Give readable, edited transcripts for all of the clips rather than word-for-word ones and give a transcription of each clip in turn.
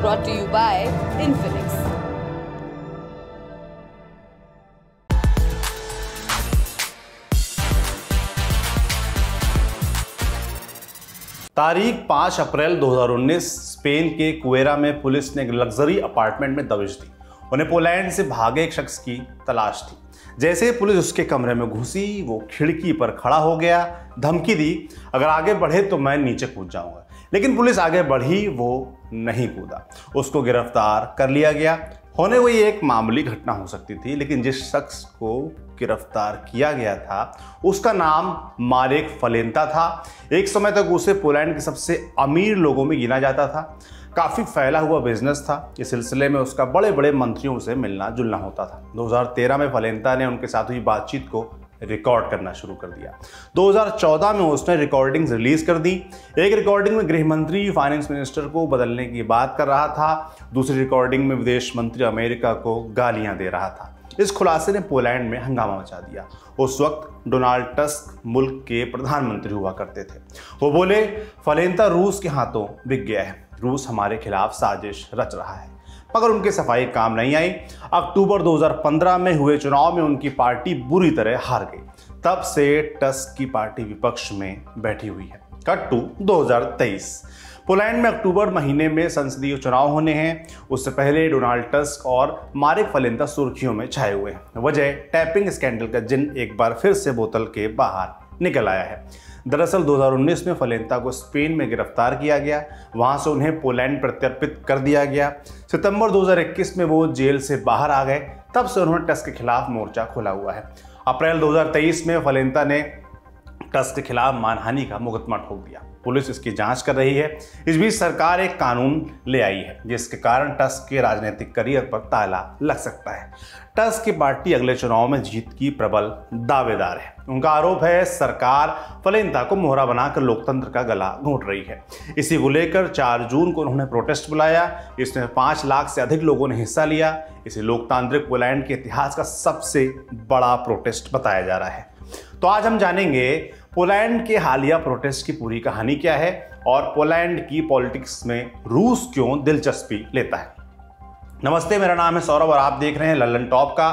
brought to you by Infinix. तारीख 5 अप्रैल 2019 Spain के कुवेरा में पुलिस ने एक लग्जरी अपार्टमेंट में दबिश दी। उन्हें पोलैंड से भागे एक शख्स की तलाश थी। जैसे ही पुलिस उसके कमरे में घुसी, वो खिड़की पर खड़ा हो गया, धमकी दी, अगर आगे बढ़े तो मैं नीचे कूद जाऊंगा। लेकिन पुलिस आगे बढ़ी, वो नहीं कूदा। उसको गिरफ्तार कर लिया गया। होने हुई एक मामूली घटना हो सकती थी, लेकिन जिस शख्स को गिरफ्तार किया गया था उसका नाम मारेक फलेंता था। एक समय तक उसे पोलैंड के सबसे अमीर लोगों में गिना जाता था। काफ़ी फैला हुआ बिजनेस था। इस सिलसिले में उसका बड़े बड़े मंत्रियों से मिलना जुलना होता था। 2013 में फलेंता ने उनके साथ हुई बातचीत को रिकॉर्ड करना शुरू कर दिया। 2014 में उसने रिकॉर्डिंग्स रिलीज कर दी। एक रिकॉर्डिंग में गृह मंत्री फाइनेंस मिनिस्टर को बदलने की बात कर रहा था, दूसरी रिकॉर्डिंग में विदेश मंत्री अमेरिका को गालियां दे रहा था। इस खुलासे ने पोलैंड में हंगामा मचा दिया। उस वक्त डोनाल्ड टस्क मुल्क के प्रधानमंत्री हुआ करते थे। वो बोले, फलेंता रूस के हाथों बिक गया है, रूस हमारे खिलाफ साजिश रच रहा है। मगर उनकी सफाई काम नहीं आई। अक्टूबर 2015 में हुए चुनाव में उनकी पार्टी बुरी तरह हार गई। तब से टस्क की पार्टी विपक्ष में बैठी हुई है। Cut to 2023। पोलैंड में अक्टूबर महीने में संसदीय चुनाव होने हैं। उससे पहले डोनाल्ड टस्क और मारेक फलेंता सुर्खियों में छाए हुए हैं। वजह टैपिंग स्कैंडल का जिन एक बार फिर से बोतल के बाहर निकल आया है। दरअसल 2019 में फलेंता को स्पेन में गिरफ्तार किया गया। वहां से उन्हें पोलैंड प्रत्यर्पित कर दिया गया। सितंबर 2021 में वो जेल से बाहर आ गए। तब से उन्होंने टस्क के खिलाफ मोर्चा खोला हुआ है। अप्रैल 2023 में फलेंता ने टस्क के खिलाफ मानहानि का मुकदमा ठोक दिया। पुलिस इसकी जांच कर रही है। इस बीच सरकार एक कानून ले आई है जिसके कारण टस्क के राजनीतिक करियर पर ताला लग सकता है। टस्क की पार्टी अगले चुनाव में जीत की प्रबल दावेदार है। उनका आरोप है सरकार फलेंता को मोहरा बनाकर लोकतंत्र का गला घोंट रही है। इसी को लेकर 4 जून को उन्होंने प्रोटेस्ट बुलाया। इसमें 5 लाख से अधिक लोगों ने हिस्सा लिया। इसे लोकतांत्रिक पोलैंड के इतिहास का सबसे बड़ा प्रोटेस्ट बताया जा रहा है। तो आज हम जानेंगे पोलैंड के हालिया प्रोटेस्ट की पूरी कहानी क्या है और पोलैंड की पॉलिटिक्स में रूस क्यों दिलचस्पी लेता है। नमस्ते, मेरा नाम है सौरभ और आप देख रहे हैं लल्लन टॉप का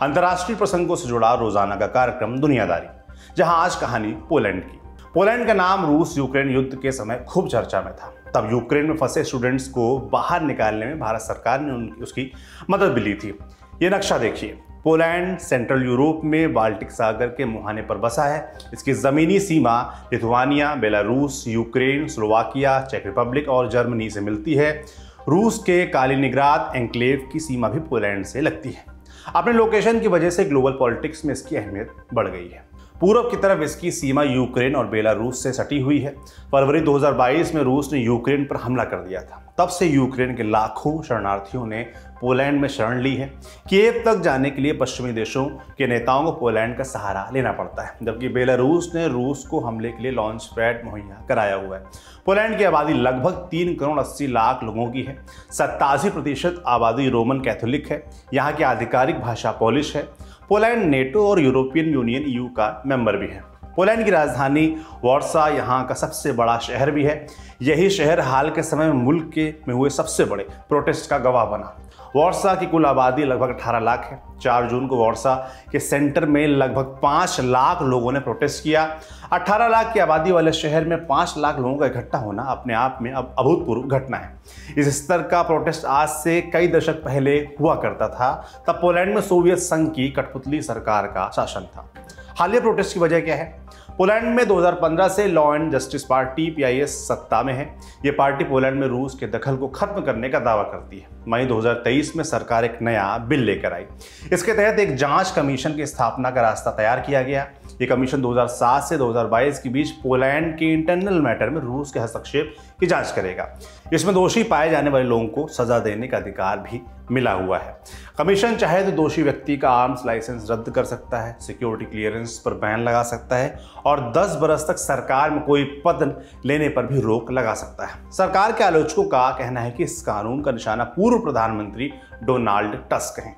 अंतर्राष्ट्रीय प्रसंगों से जुड़ा रोजाना का कार्यक्रम दुनियादारी, जहां आज कहानी पोलैंड की। पोलैंड का नाम रूस यूक्रेन युद्ध के समय खूब चर्चा में था। तब यूक्रेन में फंसे स्टूडेंट्स को बाहर निकालने में भारत सरकार ने उसकी मदद भी ली थी। ये नक्शा देखिए। पोलैंड सेंट्रल यूरोप में बाल्टिक सागर के मुहाने पर बसा है। इसकी ज़मीनी सीमा लिथुआनिया, बेलारूस, यूक्रेन, स्लोवाकिया, चेक रिपब्लिक और जर्मनी से मिलती है। रूस के कालिनिंग्राद एन्क्लेव की सीमा भी पोलैंड से लगती है। अपने लोकेशन की वजह से ग्लोबल पॉलिटिक्स में इसकी अहमियत बढ़ गई है। पूरब की तरफ इसकी सीमा यूक्रेन और बेलारूस से सटी हुई है। फरवरी 2022 में रूस ने यूक्रेन पर हमला कर दिया था। तब से यूक्रेन के लाखों शरणार्थियों ने पोलैंड में शरण ली है। कीव तक जाने के लिए पश्चिमी देशों के नेताओं को पोलैंड का सहारा लेना पड़ता है, जबकि बेलारूस ने रूस को हमले के लिए लॉन्च पैड मुहैया कराया हुआ है। पोलैंड की आबादी लगभग 3 करोड़ 80 लाख लोगों की है। 87% आबादी रोमन कैथोलिक है। यहाँ की आधिकारिक भाषा पोलिश है। पोलैंड नेटो और यूरोपियन यूनियन EU का मेंबर भी है। पोलैंड की राजधानी वार्सा यहाँ का सबसे बड़ा शहर भी है। यही शहर हाल के समय में मुल्क में हुए सबसे बड़े प्रोटेस्ट का गवाह बना। वार्सा की कुल आबादी लगभग 18 लाख है। 4 जून को वार्सा के सेंटर में लगभग 5 लाख लोगों ने प्रोटेस्ट किया। 18 लाख की आबादी वाले शहर में 5 लाख लोगों का इकट्ठा होना अपने आप में अब अभूतपूर्व घटना है। इस स्तर का प्रोटेस्ट आज से कई दशक पहले हुआ करता था। तब पोलैंड में सोवियत संघ की कठपुतली सरकार का शासन था। हालिया प्रोटेस्ट की वजह क्या है? पोलैंड में 2015 से law and justice party PIS सत्ता में है। ये पार्टी पोलैंड में रूस के दखल को खत्म करने का दावा करती है। मई 2023 में सरकार एक नया बिल लेकर आई। इसके तहत एक जांच कमीशन की स्थापना का रास्ता तैयार किया गया। ये कमीशन 2007 से 2022 के बीच पोलैंड के इंटरनल मैटर में रूस के हस्तक्षेप की जांच करेगा। इसमें दोषी पाए जाने वाले लोगों को सजा देने का अधिकार भी मिला हुआ है। कमीशन चाहे तो दोषी व्यक्ति का आर्म्स लाइसेंस रद्द कर सकता है, सिक्योरिटी क्लियरेंस पर बैन लगा सकता है और 10 बरस तक सरकार में कोई पद लेने पर भी रोक लगा सकता है। सरकार के आलोचकों का कहना है कि इस कानून का निशाना पूर्व प्रधानमंत्री डोनाल्ड टस्क हैं।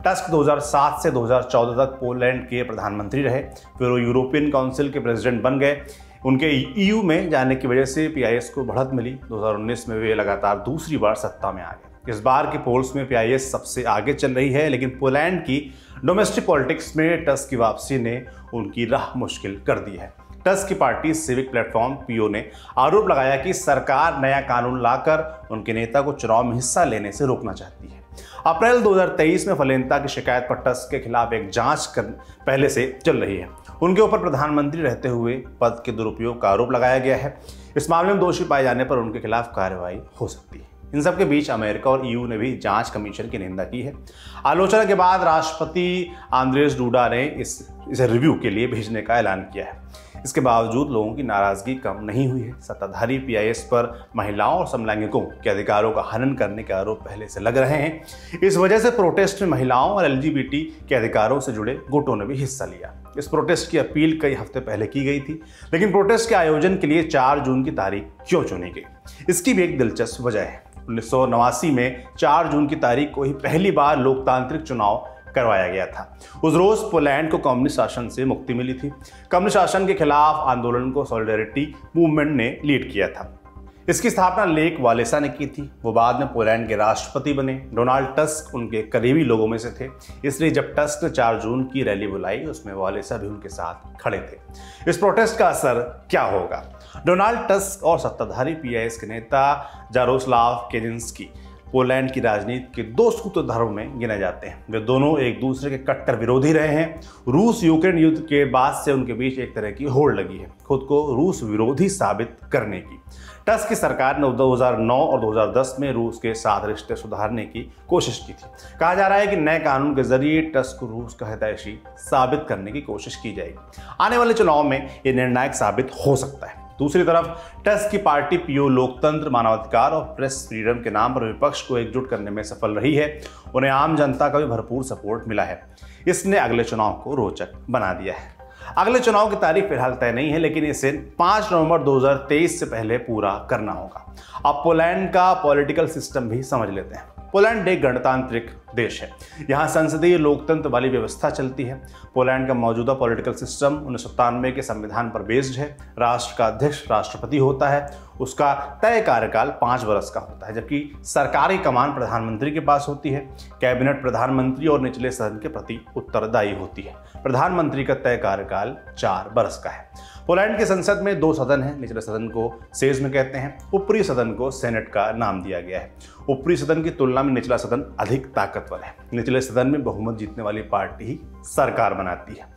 टस्क 2007 से 2014 तक पोलैंड के प्रधानमंत्री रहे, फिर वो यूरोपियन काउंसिल के प्रेसिडेंट बन गए। उनके ईयू में जाने की वजह से पीआईएस को बढ़त मिली। 2019 में वे लगातार दूसरी बार सत्ता में आ गए। इस बार के पोल्स में पीआईएस सबसे आगे चल रही है, लेकिन पोलैंड की डोमेस्टिक पॉलिटिक्स में टस्क की वापसी ने उनकी राह मुश्किल कर दी है। टस्क की पार्टी सिविक प्लेटफॉर्म पीओ ने आरोप लगाया कि सरकार नया कानून लाकर उनके नेता को चुनाव में हिस्सा लेने से रोकना चाहती है। अप्रैल 2023 में वलेंता की शिकायत पर टस्क के खिलाफ एक जांच पहले से चल रही है। उनके ऊपर प्रधानमंत्री रहते हुए पद के दुरुपयोग का आरोप लगाया गया है। इस मामले में दोषी पाए जाने पर उनके खिलाफ कार्रवाई हो सकती है। इन सब के बीच अमेरिका और ईयू ने भी जांच कमीशन की निंदा की है। आलोचना के बाद राष्ट्रपति आंद्रेस डूडा ने इसे रिव्यू के लिए भेजने का ऐलान किया है। इसके बावजूद लोगों की नाराजगी कम नहीं हुई है। सत्ताधारी पीआईएस पर महिलाओं और समलैंगिकों के अधिकारों का हनन करने के आरोप पहले से लग रहे हैं। इस वजह से प्रोटेस्ट में महिलाओं और एलजीबीटी के अधिकारों से जुड़े गुटों ने भी हिस्सा लिया। इस प्रोटेस्ट की अपील कई हफ्ते पहले की गई थी, लेकिन प्रोटेस्ट के आयोजन के लिए 4 जून की तारीख क्यों चुनी गई, इसकी भी एक दिलचस्प वजह है। 1989 में 4 जून की तारीख को ही पहली बार लोकतांत्रिक चुनाव करवाया गया था। उस रोज पोलैंड को कम्युनिस्ट शासन से मुक्ति मिली थी। कम्युनिस्ट शासन के खिलाफ आंदोलन को सॉलिडेरिटी मूवमेंट ने लीड किया था। इसकी स्थापना लेक वालेसा ने की थी। वो बाद में पोलैंड के राष्ट्रपति बने। डोनाल्ड टस्क उनके करीबी लोगों में से थे, इसलिए जब टस्क ने 4 जून की रैली बुलाई उसमें वालेसा भी उनके साथ खड़े थे। इस प्रोटेस्ट का असर क्या होगा? डोनाल्ड टस्क और सत्ताधारी पीआईएस के नेता जारोस्लाव केजिंस्की पोलैंड की राजनीति के 2 सूत्रधारों में गिने जाते हैं। वे दोनों एक दूसरे के कट्टर विरोधी रहे हैं। रूस यूक्रेन युद्ध के बाद से उनके बीच एक तरह की होड़ लगी है, खुद को रूस विरोधी साबित करने की। टस्क की सरकार ने 2009 और 2010 में रूस के साथ रिश्ते सुधारने की कोशिश की थी। कहा जा रहा है कि नए कानून के जरिए टस्क को रूस का हितैषी साबित करने की कोशिश की जाएगी। आने वाले चुनाव में यह निर्णायक साबित हो सकता है। दूसरी तरफ टस्क की पार्टी पीओ लोकतंत्र, मानवाधिकार और प्रेस फ्रीडम के नाम पर विपक्ष को एकजुट करने में सफल रही है। उन्हें आम जनता का भी भरपूर सपोर्ट मिला है। इसने अगले चुनाव को रोचक बना दिया है। अगले चुनाव की तारीख फिलहाल तय नहीं है, लेकिन इसे 5 नवंबर 2023 से पहले पूरा करना होगा। अब पोलैंड का पॉलिटिकल सिस्टम भी समझ लेते हैं। पोलैंड एक गणतांत्रिक देश है। यहाँ संसदीय लोकतंत्र वाली व्यवस्था चलती है। पोलैंड का मौजूदा पॉलिटिकल सिस्टम 1997 के संविधान पर बेस्ड है। राष्ट्र का अध्यक्ष राष्ट्रपति होता है। उसका तय कार्यकाल 5 वर्ष का होता है, जबकि सरकारी कमान प्रधानमंत्री के पास होती है। कैबिनेट प्रधानमंत्री और निचले सदन के प्रति उत्तरदायी होती है। प्रधानमंत्री का तय कार्यकाल 4 वर्ष का है। पोलैंड की संसद में 2 सदन हैं। निचले सदन को सेज में कहते हैं, ऊपरी सदन को सेनेट का नाम दिया गया है। ऊपरी सदन की तुलना में निचला सदन अधिक ताकतवर है। निचले सदन में बहुमत जीतने वाली पार्टी ही सरकार बनाती है।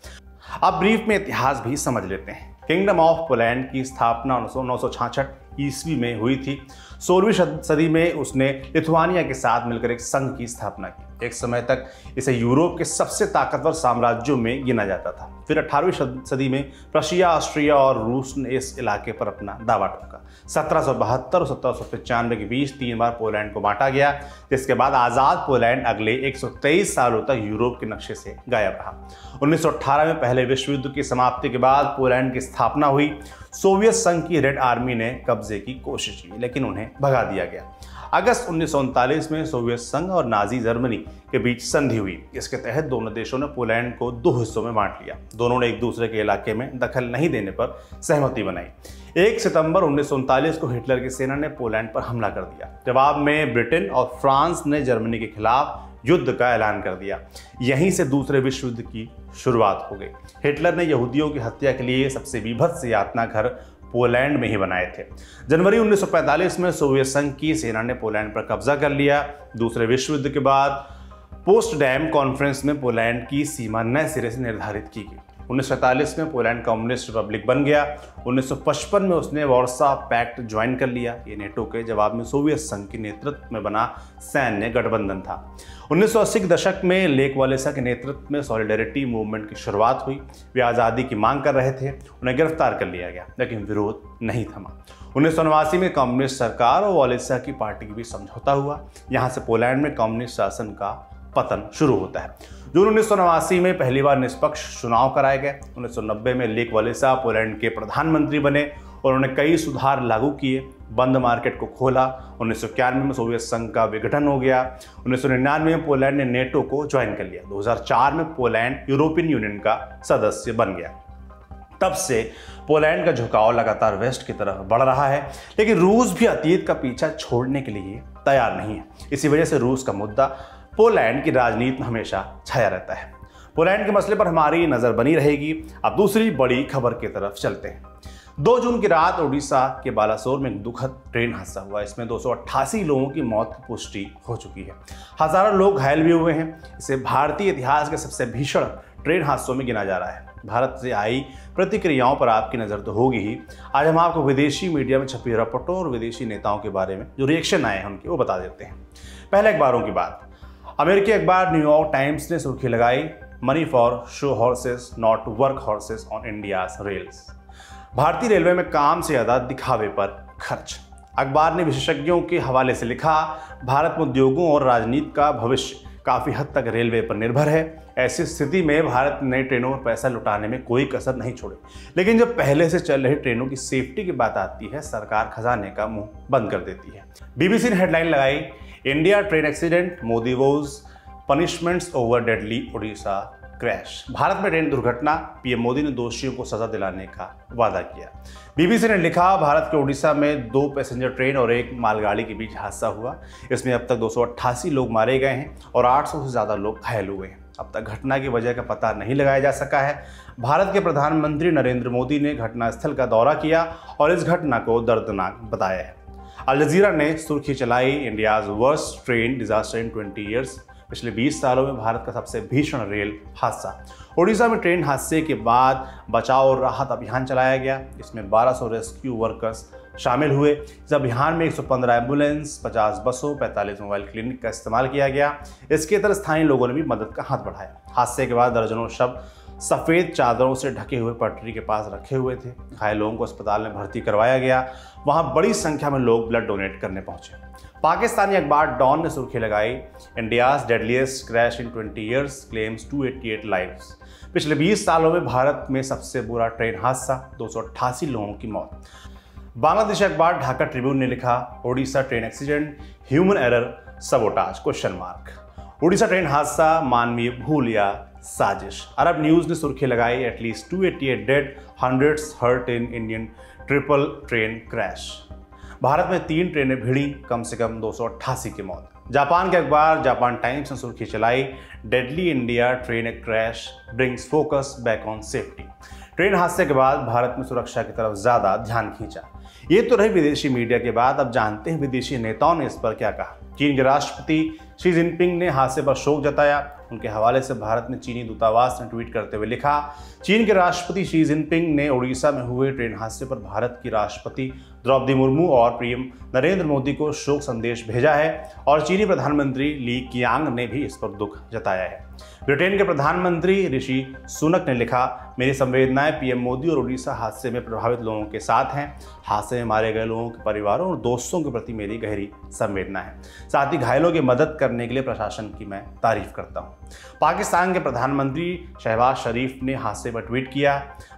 अब ब्रीफ में इतिहास भी समझ लेते हैं। किंगडम ऑफ पोलैंड की स्थापना 1966 ईस्वी में हुई थी। 16वीं सदी में उसने लिथुआनिया के साथ मिलकर एक संघ की स्थापना की। एक समय तक इसे यूरोप के सबसे ताकतवर साम्राज्यों में गिना जाता था। फिर 18वीं सदी में प्रशिया, ऑस्ट्रिया और रूस ने इस इलाके पर अपना दावा ठोका। 1772 और 1795 के बीच 3 बार पोलैंड को बांटा गया, जिसके बाद आज़ाद पोलैंड अगले 123 सालों तक यूरोप के नक्शे से गायब रहा। 1918 में पहले विश्व युद्ध की समाप्ति के बाद पोलैंड की स्थापना हुई। सोवियत संघ की रेड आर्मी ने कब्जे की कोशिश की, लेकिन उन्हें भगा दिया गया। अगस्त 1939 में सोवियत संघ और नाजी जर्मनी के बीच संधि हुई। इसके तहत दोनों देशों ने पोलैंड को 2 हिस्सों में बांट लिया। दोनों ने एक दूसरे के इलाके में दखल नहीं देने पर सहमति बनाई। 1 सितंबर 1939 को हिटलर की सेना ने पोलैंड पर हमला कर दिया। जवाब में ब्रिटेन और फ्रांस ने जर्मनी के खिलाफ युद्ध का ऐलान कर दिया। यहीं से दूसरे विश्व युद्ध की शुरुआत हो गई। हिटलर ने यहूदियों की हत्या के लिए सबसे बीभत्स यातना घर पोलैंड में ही बनाए थे। जनवरी 1945 में सोवियत संघ की सेना ने पोलैंड पर कब्जा कर लिया। दूसरे विश्व युद्ध के बाद पोस्टडैम कॉन्फ्रेंस में पोलैंड की सीमा नए सिरे से निर्धारित की गई। 1947 में पोलैंड कम्युनिस्ट रिपब्लिक बन गया। 1955 में उसने वार्सा पैक्ट ज्वाइन कर लिया। ये नेटो के जवाब में सोवियत संघ के नेतृत्व में बना सैन्य गठबंधन था। 1980 के दशक में लेक वालेसा के नेतृत्व में सॉलिडेरिटी मूवमेंट की शुरुआत हुई। वे आज़ादी की मांग कर रहे थे। उन्हें गिरफ्तार कर लिया गया, लेकिन विरोध नहीं थमा। 1989 में कम्युनिस्ट सरकार और वालेसा की पार्टी के बीच समझौता हुआ। यहाँ से पोलैंड में कम्युनिस्ट शासन का पतन शुरू होता है। जून 1989 में पहली बार निष्पक्ष चुनाव कराए गए। 1990 में लेक वालेसा पोलैंड के प्रधानमंत्री बने और उन्होंने कई सुधार लागू किए। बंद मार्केट को खोला। 1991 में सोवियत संघ का विघटन हो गया। 1999 में पोलैंड ने नेटो को ज्वाइन कर लिया। 2004 में पोलैंड यूरोपियन यूनियन का सदस्य बन गया। तब से पोलैंड का झुकाव लगातार वेस्ट की तरफ बढ़ रहा है, लेकिन रूस भी अतीत का पीछा छोड़ने के लिए तैयार नहीं है। इसी वजह से रूस का मुद्दा पोलैंड की राजनीति में हमेशा छाया रहता है। पोलैंड के मसले पर हमारी नजर बनी रहेगी। अब दूसरी बड़ी खबर की तरफ चलते हैं। 2 जून की रात ओडिशा के बालासोर में एक दुखद ट्रेन हादसा हुआ। इसमें 288 लोगों की मौत की पुष्टि हो चुकी है। हजारों लोग घायल भी हुए हैं। इसे भारतीय इतिहास के सबसे भीषण ट्रेन हादसों में गिना जा रहा है। भारत से आई प्रतिक्रियाओं पर आपकी नज़र तो होगी ही। आज हम आपको विदेशी मीडिया में छपी रिपोर्टों और विदेशी नेताओं के बारे में जो रिएक्शन आए हैं उनके वो बता देते हैं। पहले अखबारों की बात। अमेरिकी अखबार न्यूयॉर्क टाइम्स ने सुर्खी लगाई, money for show horses not work horses on India's rails. भारतीय रेलवे में काम से ज़्यादा दिखावे पर खर्च। अखबार ने विशेषज्ञों के हवाले से लिखा, भारत में उद्योगों और राजनीति का भविष्य काफ़ी हद तक रेलवे पर निर्भर है। ऐसी स्थिति में भारत नई ट्रेनों पर पैसा लुटाने में कोई कसर नहीं छोड़े, लेकिन जब पहले से चल रही ट्रेनों की सेफ्टी की बात आती है, सरकार खजाने का मुंह बंद कर देती है। बीबीसी ने हेडलाइन लगाई, India train accident, Modi vows punishments over deadly Odisha crash. Bharat में ट्रेन दुर्घटना, पीएम मोदी ने दोषियों को सजा दिलाने का वादा किया। बीबीसी ने लिखा, भारत के ओडिशा में 2 पैसेंजर ट्रेन और 1 मालगाड़ी के बीच हादसा हुआ। इसमें अब तक 288 लोग मारे गए हैं और 800 से ज़्यादा लोग घायल हुए हैं। अब तक घटना की वजह का पता नहीं लगाया जा सका है। भारत के प्रधानमंत्री नरेंद्र मोदी ने घटनास्थल का दौरा किया और इस घटना को दर्दनाक बताया है। अल जजीरा ने सुर्खी चलाई, India's worst train disaster in 20 years. पिछले 20 सालों में भारत का सबसे भीषण रेल हादसा। ओडिशा में ट्रेन हादसे के बाद बचाव और राहत अभियान चलाया गया। इसमें 1200 रेस्क्यू वर्कर्स शामिल हुए। इस अभियान में 115 एम्बुलेंस, 50 बसों, 45 मोबाइल क्लिनिक का इस्तेमाल किया गया। इसके तहत स्थानीय लोगों ने भी मदद का हाथ बढ़ाया। हादसे के बाद दर्जनों शव सफ़ेद चादरों से ढके हुए पटरी के पास रखे हुए थे। घायल लोगों को अस्पताल में भर्ती करवाया गया। वहां बड़ी संख्या में लोग ब्लड डोनेट करने पहुंचे। पाकिस्तानी अखबार डॉन ने सुर्खी लगाई, India's deadliest crash in 20 years claims 288 lives. पिछले 20 सालों में भारत में सबसे बुरा ट्रेन हादसा, 288 लोगों की मौत। बांग्लादेश अखबार ढाका ट्रिब्यून ने लिखा, Odisha train accident, human error, sabotage question mark. Odisha train हादसा मानवीय भूल या साजिश। अरब न्यूज ने सुर्खी लगाई, at least 288 dead, hundreds hurt in Indian triple train crash. Bharat में 3 ट्रेनें भिड़ी, कम से कम 288 की मौत। जापान के अखबार जापान टाइम्स ने सुर्खी चलाई, deadly India train crash brings focus back on safety. Train हादसे के बाद भारत में सुरक्षा की तरफ ज्यादा ध्यान खींचा। ये तो रही विदेशी मीडिया के बाद, अब जानते हैं विदेशी नेताओं ने इस पर क्या कहा। चीन के राष्ट्रपति शी जिनपिंग ने हादसे पर शोक जताया। उनके हवाले से भारत में चीनी दूतावास ने ट्वीट करते हुए लिखा, चीन के राष्ट्रपति शी जिनपिंग ने ओडिशा में हुए ट्रेन हादसे पर भारत की राष्ट्रपति द्रौपदी मुर्मू और पीएम नरेंद्र मोदी को शोक संदेश भेजा है और चीनी प्रधानमंत्री ली कियांग ने भी इस पर दुख जताया है। ब्रिटेन के प्रधानमंत्री ऋषि सुनक ने लिखा, मेरी संवेदनाएं पीएम मोदी और ओडिशा हादसे में प्रभावित लोगों के साथ हैं। हादसे में मारे गए लोगों के परिवारों और दोस्तों के प्रति मेरी गहरी संवेदना है। साथ ही घायलों की मदद करने के लिए प्रशासन की मैं तारीफ करता हूँ। पाकिस्तान के प्रधानमंत्री शहबाज शरीफ ने हादसे पर ट्वीट किया,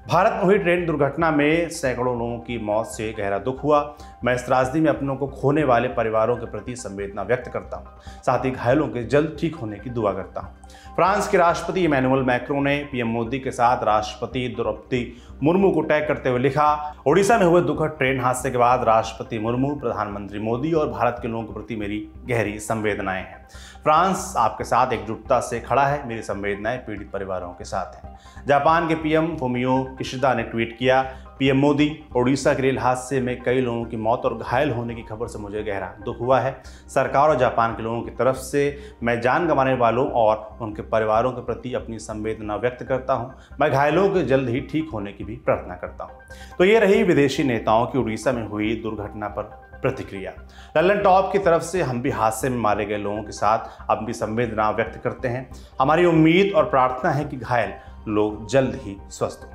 भारत में हुई ट्रेन दुर्घटना में सैकड़ों लोगों की मौत से गहरा दुख हुआ। मैं इस त्रासदी में अपनों को खोने वाले परिवारों के प्रति संवेदना व्यक्त करता हूँ। साथ ही घायलों के जल्द ठीक होने की दुआ करता हूँ। फ्रांस के राष्ट्रपति इमैनुअल मैक्रों ने पीएम मोदी के साथ राष्ट्रपति द्रौपदी मुर्मू को टैग करते हुए लिखा, ओडिशा में हुए दुखद ट्रेन हादसे के बाद राष्ट्रपति मुर्मू, प्रधानमंत्री मोदी और भारत के लोगों के प्रति मेरी गहरी संवेदनाएं हैं। फ्रांस आपके साथ एकजुटता से खड़ा है, मेरी संवेदनाएं पीड़ित परिवारों के साथ हैं। जापान के पीएम फुमियो किशिदा ने ट्वीट किया, पीएम मोदी, ओडिशा के रेल हादसे में कई लोगों की मौत और घायल होने की खबर से मुझे गहरा दुख हुआ है। सरकार और जापान के लोगों की तरफ से मैं जान गंवाने वालों और उनके परिवारों के प्रति अपनी संवेदना व्यक्त करता हूं। मैं घायलों के जल्द ही ठीक होने की भी प्रार्थना करता हूं। तो ये रही विदेशी नेताओं की ओडिशा में हुई दुर्घटना पर प्रतिक्रिया। लल्लन टॉप की तरफ से हम भी हादसे में मारे गए लोगों के साथ अपनी संवेदना व्यक्त करते हैं। हमारी उम्मीद और प्रार्थना है कि घायल लोग जल्द ही स्वस्थ हों।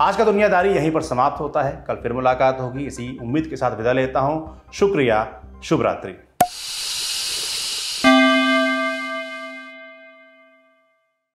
आज का दुनियादारी यहीं पर समाप्त होता है। कल फिर मुलाकात होगी। इसी उम्मीद के साथ विदा लेता हूं। शुक्रिया, शुभ रात्रि।